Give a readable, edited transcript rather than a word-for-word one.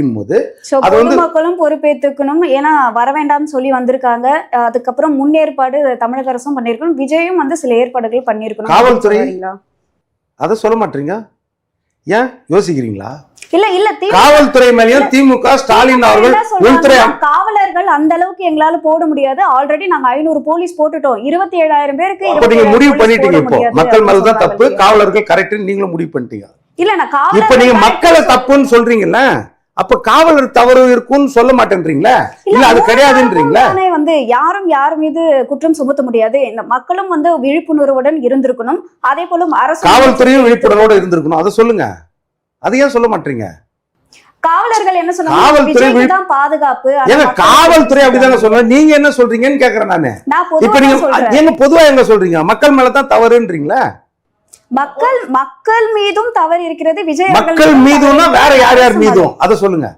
போது பொதுமக்களும் பொறுப்பேற்றுக்கணும். ஏன்னா வர வேண்டாம்னு சொல்லி வந்திருக்காங்க. அதுக்கப்புறம் முன்னேற்பாடு தமிழக அரசும் பண்ணிருக்கணும். விஜயும் வந்து சில ஏற்பாடுகள் பண்ணிருக்கணும். காவல்துறை அதை சொல்ல மாட்டீங்க, ஏன் யோசிக்கிறீங்களா? இல்ல காவல்துறை மேலேயும் திமுக ஸ்டாலின் அவர்கள் உள்துறை காவலர்கள் அந்த அளவுக்கு எங்களால போட முடியாது. ஆல்ரெடி நாங்க 500 போலீஸ் போட்டுட்டோம். 27,000 பேருக்கு நீங்க முடிவு பண்ணிட்டீங்க. இப்போ மக்கள் மேலதான் தப்பு, காவலர்கள் கரெக்ட் நீங்களும் முடிவு பண்ணிட்டீங்க. இல்ல நான் இப்ப நீங்க மக்களை தப்புன்னு சொல்றீங்கல்ல, அப்ப காவலர் தவறு இருக்கும்னு சொல்ல மாட்டேன்றீங்களா? இல்ல அது கிடையாதுன்றீங்களா? வந்து யாரும் யார் மீது குற்றம் சுமத்த முடியாது. இந்த மக்களும் வந்து விழிப்புணர்வுடன் இருந்திருக்கணும். அதே போல அரசு காவல்துறையும் விழிப்புணர்வோட இருந்திருக்கணும். அதை சொல்லுங்க, அதையும் சொல்ல மாட்டீங்க. காவலர்கள் என்ன சொன்னாங்க? தான் பாதுகாப்பு. ஏங்க காவல்துறை அப்படிதாங்க சொல்றேன், நீங்க என்ன சொல்றீங்கன்னு கேக்குறேன் நானு. இப்ப நீங்க பொதுவா எங்க சொல்றீங்க? மக்கள் மேலதான் தவறுன்றீங்களா? மக்கள் மீதும் தவறு இருக்கிறது. விஜய் மக்கள் மீதும்னா வேற யார் யார் மீதும் அதை சொல்லுங்க.